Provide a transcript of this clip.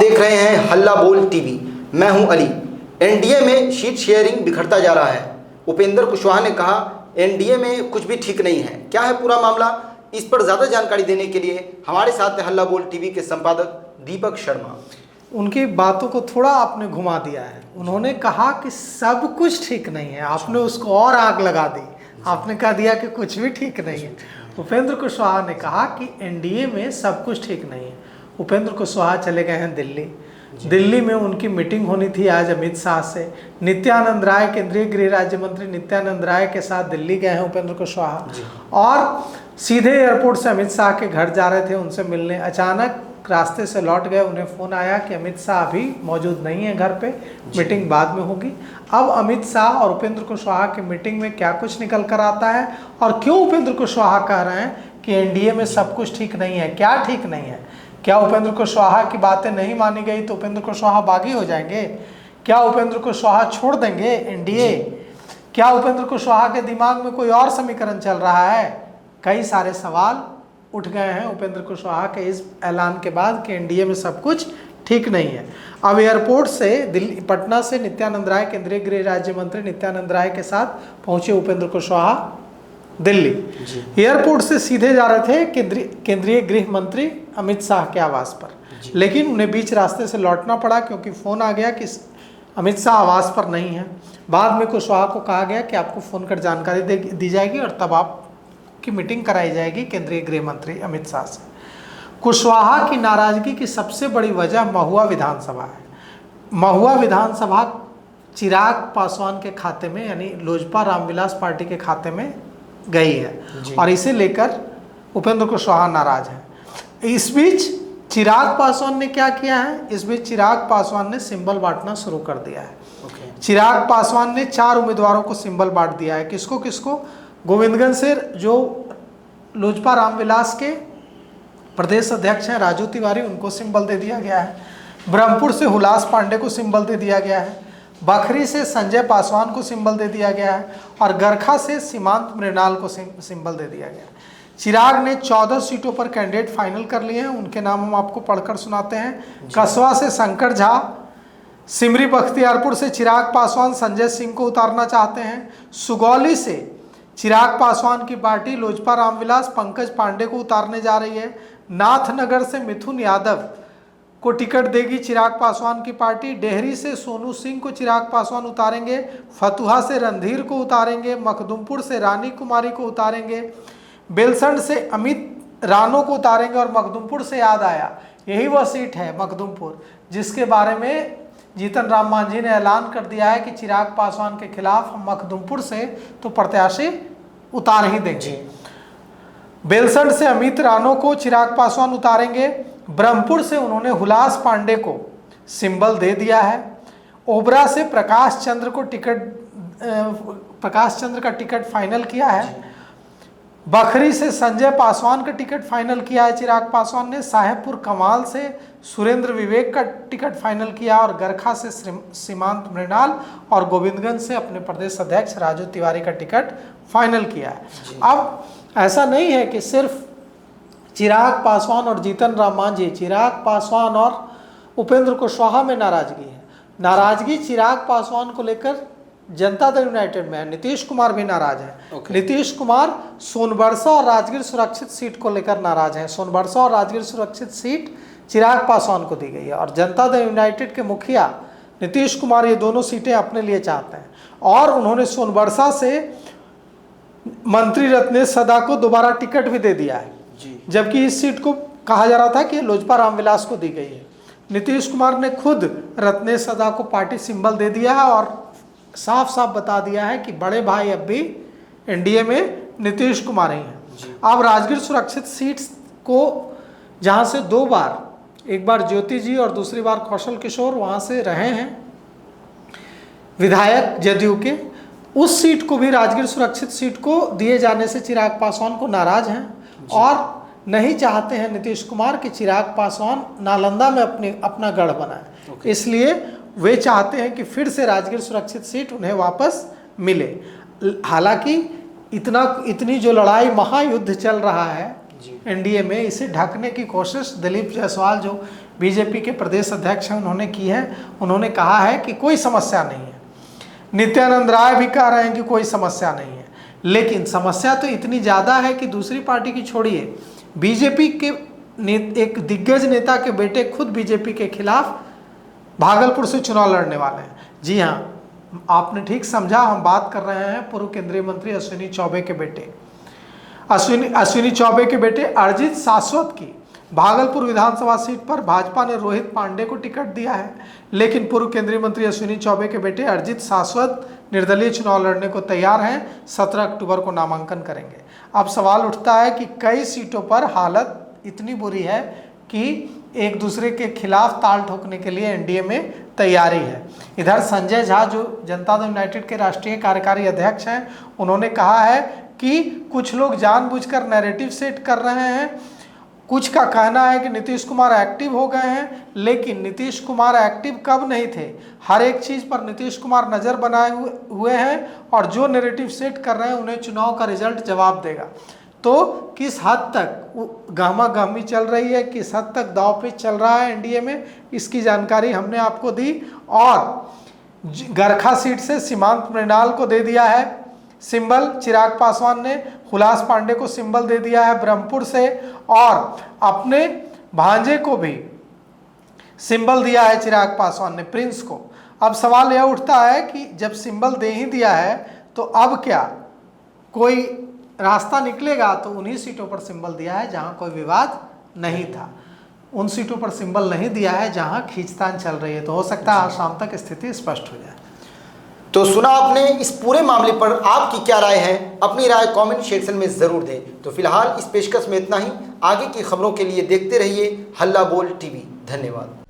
देख रहे हैं हल्ला बोल टीवी। मैं हूं अली। एनडीए में सीट शेयरिंग बिखरता जा रहा है। उपेंद्र कुशवाहा ने कहा एनडीए में कुछ भी ठीक नहीं है। क्या है पूरा मामला, इस पर ज़्यादा जानकारी देने के लिए हमारे साथ हैं हल्ला बोल टीवी के संपादक दीपक शर्मा। उनकी बातों को थोड़ा आपने घुमा दिया है। उन्होंने कहा कि सब कुछ ठीक नहीं है, आपने उसको और आग लगा दी। आपने कह दिया कि कुछ भी ठीक नहीं है। उपेंद्र कुशवाहा ने कहा कि एनडीए में सब कुछ ठीक नहीं है। उपेंद्र कुशवाहा चले गए हैं दिल्ली में उनकी मीटिंग होनी थी आज अमित शाह से। नित्यानंद राय, केंद्रीय गृह राज्य मंत्री नित्यानंद राय के साथ दिल्ली गए हैं उपेंद्र कुशवाहा और सीधे एयरपोर्ट से अमित शाह के घर जा रहे थे उनसे मिलने। अचानक रास्ते से लौट गए, उन्हें फ़ोन आया कि अमित शाह अभी मौजूद नहीं है घर पे, मीटिंग बाद में होगी। अब अमित शाह और उपेंद्र कुशवाहा की मीटिंग में क्या कुछ निकल कर आता है और क्यों उपेंद्र कुशवाहा कह रहे हैं कि एनडीए में सब कुछ ठीक नहीं है, क्या ठीक नहीं है? क्या उपेंद्र कुशवाहा की बातें नहीं मानी गई तो उपेंद्र कुशवाहा बागी हो जाएंगे? क्या उपेंद्र कुशवाहा छोड़ देंगे एनडीए? क्या उपेंद्र कुशवाहा के दिमाग में कोई और समीकरण चल रहा है? कई सारे सवाल उठ गए हैं उपेंद्र कुशवाहा के इस ऐलान के बाद कि एनडीए में सब कुछ ठीक नहीं है। अब एयरपोर्ट से दिल्ली, पटना से नित्यानंद राय, केंद्रीय गृह राज्य मंत्री नित्यानंद राय के साथ पहुंचे उपेंद्र कुशवाहा दिल्ली। एयरपोर्ट से सीधे जा रहे थे केंद्रीय गृह मंत्री अमित शाह के आवास पर, लेकिन उन्हें बीच रास्ते से लौटना पड़ा क्योंकि फ़ोन आ गया कि अमित शाह आवास पर नहीं है। बाद में कुशवाहा को कहा गया कि आपको फ़ोन कर जानकारी दी जाएगी और तब आपकी मीटिंग कराई जाएगी केंद्रीय गृह मंत्री अमित शाह से। कुशवाहा की नाराज़गी की सबसे बड़ी वजह महुआ विधानसभा है। महुआ विधानसभा चिराग पासवान के खाते में, यानी लोजपा रामविलास पार्टी के खाते में गई है और इसे लेकर उपेंद्र कुशवाहा नाराज हैं। इस बीच चिराग पासवान ने क्या किया है? इस बीच चिराग पासवान ने सिंबल बांटना शुरू कर दिया है। चिराग पासवान ने 4 उम्मीदवारों को सिंबल बांट दिया है। किसको किसको? गोविंदगंज से जो लोजपा रामविलास के प्रदेश अध्यक्ष हैं राजू तिवारी, उनको सिंबल दे दिया गया है। ब्रह्मपुर से हुलास पांडे को सिंबल दे दिया गया है। बखरी से संजय पासवान को सिंबल दे दिया गया है और गरखा से सीमांत मृणाल को सिंबल दे दिया गया है। चिराग ने 14 सीटों पर कैंडिडेट फाइनल कर लिए हैं। उनके नाम हम आपको पढ़कर सुनाते हैं। कसवा से शंकर झा, सिमरी बख्तियारपुर से चिराग पासवान संजय सिंह को उतारना चाहते हैं। सुगौली से चिराग पासवान की पार्टी लोजपा रामविलास पंकज पांडे को उतारने जा रही है। नाथनगर से मिथुन यादव को टिकट देगी चिराग पासवान की पार्टी। डेहरी से सोनू सिंह को चिराग पासवान उतारेंगे। फतुहा से रणधीर को उतारेंगे। मखदुमपुर से रानी कुमारी को उतारेंगे। बेलसंड से अमित रानो को उतारेंगे। और मखदुमपुर से याद आया, यही वह सीट है मखदुमपुर जिसके बारे में जीतन राम मांझी ने ऐलान कर दिया है कि चिराग पासवान के खिलाफ हम मखदुमपुर से तो प्रत्याशी उतार ही देंगे। बेलसंड से अमित रानो को चिराग पासवान उतारेंगे। ब्रह्मपुर से उन्होंने हुलास पांडे को सिंबल दे दिया है। ओबरा से प्रकाश चंद्र का टिकट फाइनल किया है। बखरी से संजय पासवान का टिकट फाइनल किया है चिराग पासवान ने। साहेबपुर कमाल से सुरेंद्र विवेक का टिकट फाइनल किया और गरखा से सीमांत मृणाल और गोविंदगंज से अपने प्रदेश अध्यक्ष राजू तिवारी का टिकट फाइनल किया है। अब ऐसा नहीं है कि सिर्फ चिराग पासवान और जीतन राम मांझी, चिराग पासवान और उपेंद्र कुशवाहा में नाराजगी है। नाराजगी चिराग पासवान को लेकर जनता दल यूनाइटेड में है। नीतीश कुमार भी नाराज है। नीतीश कुमार सोनबरसा और राजगीर सुरक्षित सीट को लेकर नाराज हैं। सोनबरसा और राजगीर सुरक्षित सीट चिराग पासवान को दी गई है और जनता दल यूनाइटेड के मुखिया नीतीश कुमार ये दोनों सीटें अपने लिए चाहते हैं और उन्होंने सोनबरसा से मंत्री रत्नेश सदा को दोबारा टिकट भी दे दिया है, जबकि इस सीट को कहा जा रहा था कि लोजपा रामविलास को दी गई है। नीतीश कुमार ने खुद रत्नेश सदा को पार्टी सिंबल दे दिया है और साफ साफ बता दिया है कि बड़े भाई अब भी एनडीए में नीतीश कुमार ही हैं। अब राजगीर सुरक्षित सीट को, जहां से 2 बार, एक बार ज्योति जी और दूसरी बार कौशल किशोर वहां से रहे हैं विधायक जदयू के, उस सीट को भी, राजगीर सुरक्षित सीट को दिए जाने से चिराग पासवान को नाराज हैं और नहीं चाहते हैं नीतीश कुमार कि चिराग पासवान नालंदा में अपना गढ़ बनाए। इसलिए वे चाहते हैं कि फिर से राजगीर सुरक्षित सीट उन्हें वापस मिले। हालांकि इतनी जो लड़ाई, महायुद्ध चल रहा है जी। एनडीए में इसे ढकने की कोशिश दिलीप जायसवाल जो बीजेपी के प्रदेश अध्यक्ष हैं उन्होंने की है। उन्होंने कहा है कि कोई समस्या नहीं है। नित्यानंद राय भी कह रहे हैं कि कोई समस्या नहीं है, लेकिन समस्या तो इतनी ज़्यादा है कि दूसरी पार्टी की छोड़िए, बीजेपी के एक दिग्गज नेता के बेटे खुद बीजेपी के खिलाफ भागलपुर से चुनाव लड़ने वाले हैं। जी हाँ, आपने ठीक समझा, हम बात कर रहे हैं पूर्व केंद्रीय मंत्री अश्विनी चौबे के बेटे अश्विनी चौबे के बेटे अरिजीत शाश्वत की भागलपुर विधानसभा सीट पर भाजपा ने रोहित पांडे को टिकट दिया है, लेकिन पूर्व केंद्रीय मंत्री अश्विनी चौबे के बेटे अरिजीत शाश्वत निर्दलीय चुनाव लड़ने को तैयार हैं। 17 अक्टूबर को नामांकन करेंगे। अब सवाल उठता है कि कई सीटों पर हालत इतनी बुरी है कि एक दूसरे के खिलाफ ताल ठोकने के लिए एनडीए में तैयारी है। इधर संजय झा जो जनता दल यूनाइटेड के राष्ट्रीय कार्यकारी अध्यक्ष हैं, उन्होंने कहा है कि कुछ लोग जानबूझकर नैरेटिव सेट कर रहे हैं। कुछ का कहना है कि नीतीश कुमार एक्टिव हो गए हैं, लेकिन नीतीश कुमार एक्टिव कब नहीं थे। हर एक चीज़ पर नीतीश कुमार नज़र बनाए हुए हैं और जो नैरेटिव सेट कर रहे हैं उन्हें चुनाव का रिजल्ट जवाब देगा। तो किस हद तक गहमा गहमी चल रही है, किस हद तक दाव पेच चल रहा है एनडीए में, इसकी जानकारी हमने आपको दी। और गरखा सीट से सीमांत मृणाल को दे दिया है सिंबल, चिराग पासवान ने हुलास पांडे को सिंबल दे दिया है ब्रह्मपुर से, और अपने भांजे को भी सिंबल दिया है चिराग पासवान ने, प्रिंस को। अब सवाल यह उठता है कि जब सिंबल दे ही दिया है तो अब क्या कोई रास्ता निकलेगा? तो उन्हीं सीटों पर सिंबल दिया है जहां कोई विवाद नहीं था, उन सीटों पर सिंबल नहीं दिया है जहां खींचतान चल रही है। तो हो सकता है आज शाम तक स्थिति स्पष्ट हो जाए। तो सुना आपने, इस पूरे मामले पर आपकी क्या राय है? अपनी राय कमेंट सेक्शन में ज़रूर दें। तो फिलहाल इस पेशकश में इतना ही। आगे की खबरों के लिए देखते रहिए हल्ला बोल टीवी। धन्यवाद।